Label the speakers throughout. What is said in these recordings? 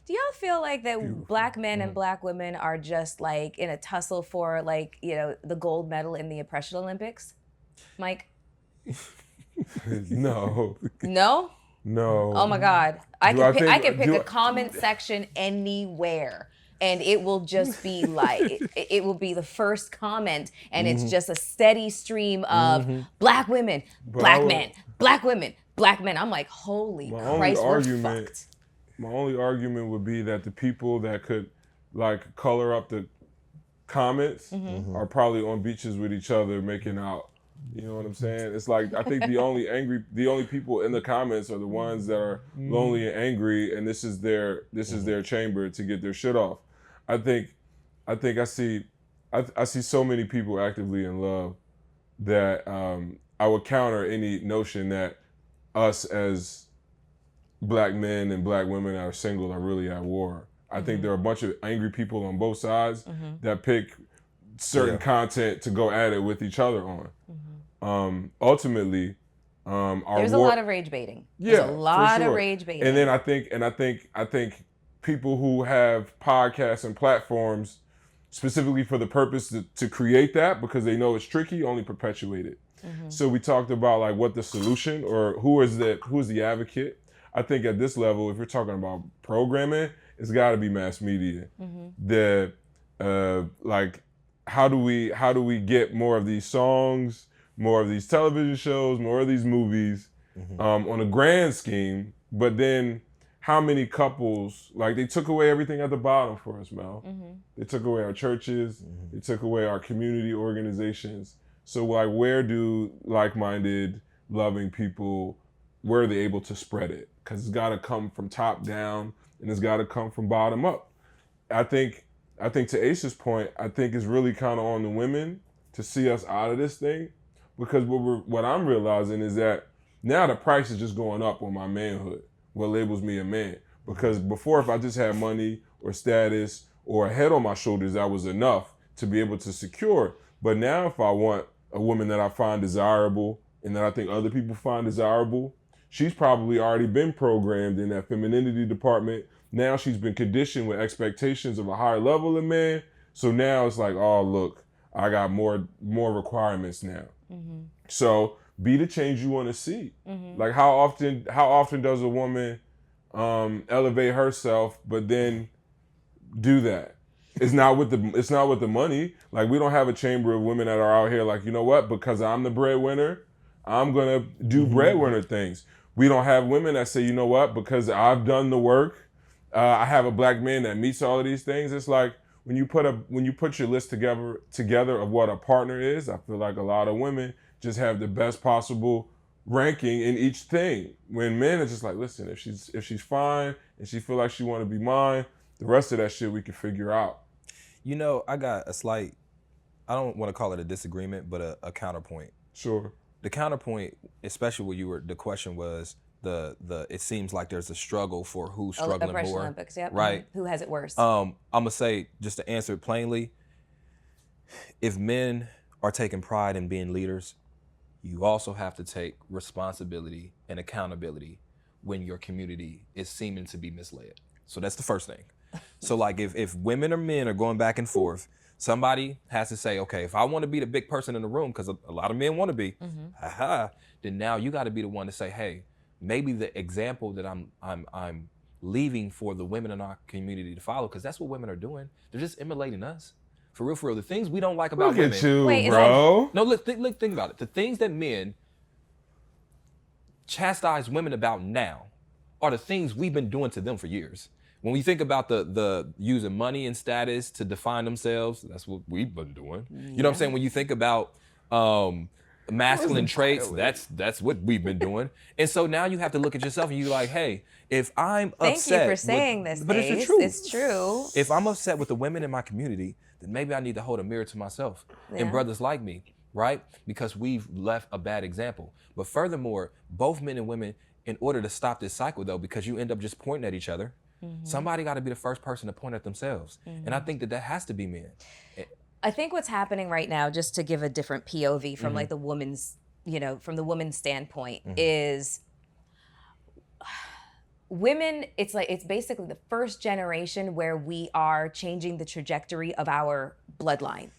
Speaker 1: Do y'all feel like that
Speaker 2: Beautiful.
Speaker 1: black men and black women are just like in a tussle for like, the gold medal in the oppression Olympics? Mike?
Speaker 2: No.
Speaker 1: No?
Speaker 2: No.
Speaker 1: Oh my God. I
Speaker 2: Do I
Speaker 1: can
Speaker 2: think-
Speaker 1: pick
Speaker 2: do
Speaker 1: a
Speaker 2: I-
Speaker 1: comment section anywhere. And it will just be like, it will be the first comment, and it's just a steady stream of black women, black men, black women, black men. I'm like, holy Christ, we're fucked.
Speaker 2: My only argument would be that the people that could like color up the comments are probably on beaches with each other making out. You know what I'm saying? It's like I think the only people in the comments are the ones that are lonely and angry, and this is their chamber to get their shit off. I think I see so many people actively in love that I would counter any notion that us as black men and black women that are single are really at war. I think there are a bunch of angry people on both sides that pick certain content to go at it with each other on. Ultimately,
Speaker 1: there's a lot of rage baiting.
Speaker 2: Yeah,
Speaker 1: there's a lot
Speaker 2: for sure.
Speaker 1: of rage baiting.
Speaker 2: And then I think people who have podcasts and platforms specifically for the purpose to create that because they know it's tricky only perpetuate it. So we talked about like what the solution or who's the advocate. I think at this level, if you're talking about programming, it's got to be mass media. Like how do we get more of these songs, more of these television shows, more of these movies on a grand scheme, but then how many couples, like they took away everything at the bottom for us, Mel. They took away our churches, they took away our community organizations. So like where do like-minded, loving people, where are they able to spread it? Because it's got to come from top down and it's got to come from bottom up. I think to Ace's point, I think it's really kind of on the women to see us out of this thing, because what I'm realizing is that now the price is just going up on my manhood, what labels me a man. Because before, if I just had money or status or a head on my shoulders, that was enough to be able to secure. But now if I want a woman that I find desirable and that I think other people find desirable, she's probably already been programmed in that femininity department. Now she's been conditioned with expectations of a higher level of man. So now it's like, oh, look, I got more requirements now. So be the change you want to see. Like how often does a woman elevate herself, but then do that? It's not with the money. Like we don't have a chamber of women that are out here like, you know what, because I'm the breadwinner, I'm gonna do breadwinner things. We don't have women that say, you know what, because I've done the work, I have a black man that meets all of these things. It's like when you put your list together of what a partner is, I feel like a lot of women just have the best possible ranking in each thing. When men are just like, listen, if she's fine and she feel like she want to be mine, the rest of that shit we can figure out.
Speaker 3: You know, I got a slight, I don't want to call it a disagreement, but a counterpoint.
Speaker 2: Sure.
Speaker 3: The counterpoint, especially the question was it seems like there's a struggle for who's struggling
Speaker 1: Oppression
Speaker 3: more.
Speaker 1: Olympics, yep.
Speaker 3: Right.
Speaker 1: Who has it worse?
Speaker 3: I'm gonna say, just to answer it plainly, if men are taking pride in being leaders, you also have to take responsibility and accountability when your community is seeming to be misled. So that's the first thing. So like if women or men are going back and forth, somebody has to say, okay, if I want to be the big person in the room, because a lot of men want to be, then now you got to be the one to say, hey, maybe the example that I'm leaving for the women in our community to follow, because that's what women are doing. They're just emulating us. For real. The things we don't like about women.
Speaker 2: Look at you, bro.
Speaker 3: No, look, think about it. The things that men chastise women about now are the things we've been doing to them for years. When we think about the using money and status to define themselves, that's what we've been doing. You know what I'm saying? When you think about masculine traits, that's what we've been doing. And so now you have to look at yourself and you're like, hey, if I'm upset.
Speaker 1: Thank you for saying this,
Speaker 3: but
Speaker 1: Ace.
Speaker 3: it's the truth.
Speaker 1: It's true.
Speaker 3: If I'm upset with the women in my community, then maybe I need to hold a mirror to myself and brothers like me, right? Because we've left a bad example. But furthermore, both men and women, in order to stop this cycle though, because you end up just pointing at each other, somebody got to be the first person to point at themselves. And I think that has to be men.
Speaker 1: I think what's happening right now, just to give a different POV from like the woman's, from the woman's standpoint, is women, it's basically the first generation where we are changing the trajectory of our bloodline.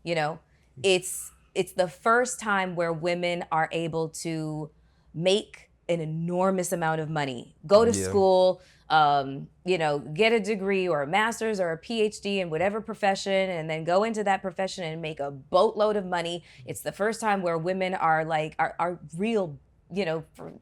Speaker 1: You know, it's the first time where women are able to make an enormous amount of money, go to school, get a degree or a master's or a PhD in whatever profession, and then go into that profession and make a boatload of money. It's the first time where women are real,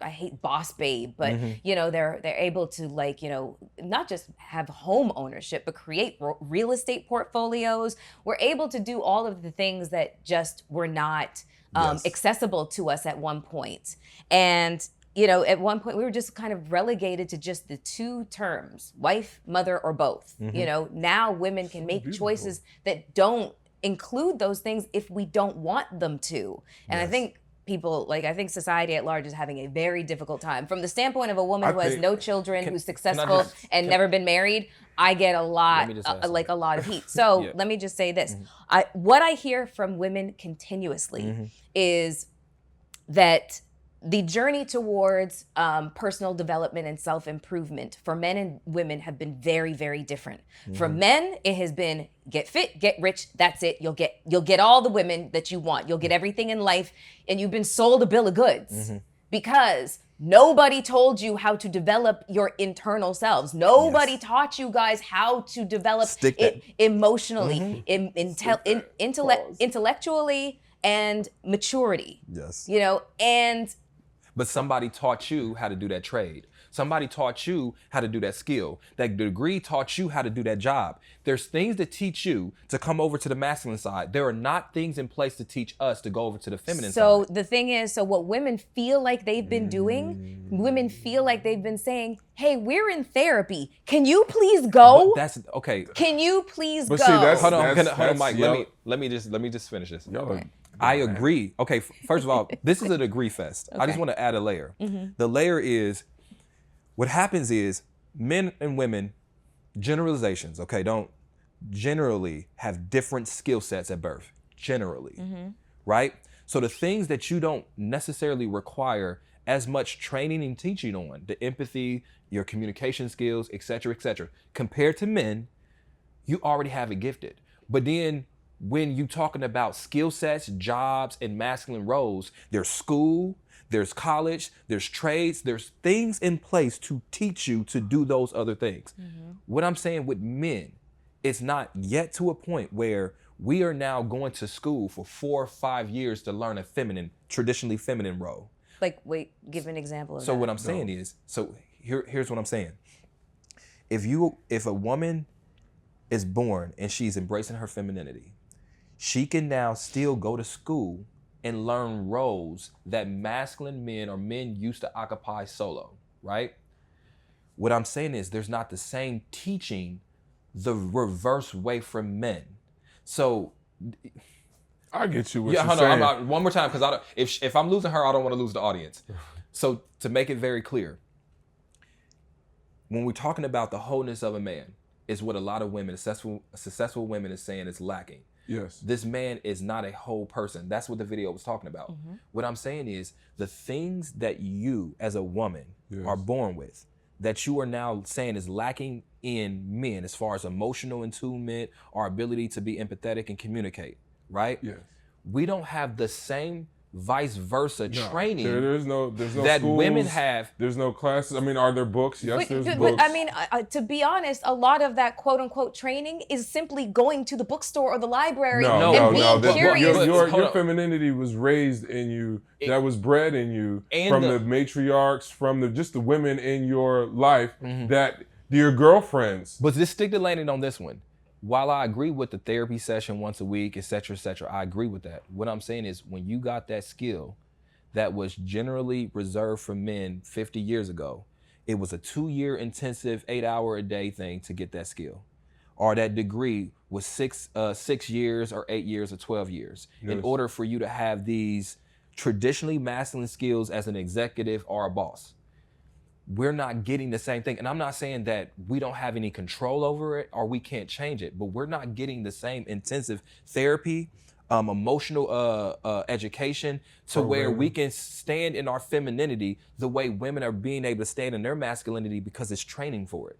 Speaker 1: I hate boss babe, but they're able to not just have home ownership, but create real estate portfolios. We're able to do all of the things that just were not accessible to us at one point. And at one point we were just kind of relegated to just the two terms, wife, mother, or both. Now women can make choices that don't include those things if we don't want them to. And I think I think society at large is having a very difficult time. From the standpoint of a woman who has no children, who's successful and never been married, I get a lot, a lot of heat. So let me just say this. What I hear from women continuously is that the journey towards personal development and self-improvement for men and women have been very, very different. For men, it has been get fit, get rich, that's it. You'll get all the women that you want. You'll get everything in life, and you've been sold a bill of goods because nobody told you how to develop your internal selves. Nobody taught you guys how to develop it emotionally, intellectually, and maturity.
Speaker 4: Yes.
Speaker 3: But somebody taught you how to do that trade. Somebody taught you how to do that skill. That degree taught you how to do that job. There's things that teach you to come over to the masculine side. There are not things in place to teach us to go over to the feminine side.
Speaker 1: So the thing is, what women feel like they've been doing, women feel like they've been saying, hey, we're in therapy. Can you please go?
Speaker 3: But that's okay.
Speaker 1: Can you please go?
Speaker 2: See,
Speaker 3: hold on, Mike. Let me just finish this. I agree. Okay, first of all, this is a degree fest. Okay. I just want to add a layer. The layer is, what happens is men and women, generalizations, okay, don't generally have different skill sets at birth, generally, right? So the things that you don't necessarily require as much training and teaching on, the empathy, your communication skills, et cetera, compared to men, you already have it gifted. But then when you're talking about skill sets, jobs, and masculine roles, there's school, there's college, there's trades, there's things in place to teach you to do those other things. What I'm saying with men, it's not yet to a point where we are now going to school for 4 or 5 years to learn a traditionally feminine role.
Speaker 1: Wait, give an example of that.
Speaker 3: So what I'm saying is, here's what I'm saying. If a woman is born and she's embracing her femininity, she can now still go to school and learn roles that masculine men or men used to occupy solo, right? What I'm saying is there's not the same teaching the reverse way from men. So
Speaker 2: I get you what you're saying.
Speaker 3: One more time, because if I'm losing her, I don't want to lose the audience. So to make it very clear, when we're talking about the wholeness of a man, is what a lot of women, successful women, is saying is lacking.
Speaker 2: Yes.
Speaker 3: This man is not a whole person. That's what the video was talking about. What I'm saying is the things that you as a woman are born with, that you are now saying is lacking in men as far as emotional attunement, our ability to be empathetic and communicate, right?
Speaker 2: Yes.
Speaker 3: We don't have the same vice versa training
Speaker 2: there's no
Speaker 3: that
Speaker 2: schools,
Speaker 3: women have.
Speaker 2: There's no classes. I mean, are there books? Yes, there's books.
Speaker 1: But I mean, to be honest, a lot of that quote unquote training is simply going to the bookstore or the library and being curious.
Speaker 2: Your femininity was raised in you. That was bred in you from the matriarchs, from just the women in your life, that your girlfriends.
Speaker 3: But just stick to landing on this one. While I agree with the therapy session once a week, et cetera, I agree with that. What I'm saying is when you got that skill that was generally reserved for men 50 years ago, it was a 2-year intensive 8-hour-a-day thing to get that skill. Or that degree was 6 years or 8 years or 12 years in order for you to have these traditionally masculine skills as an executive or a boss. We're not getting the same thing. And I'm not saying that we don't have any control over it or we can't change it, but we're not getting the same intensive therapy, emotional education to where we can stand in our femininity the way women are being able to stand in their masculinity because it's training for it.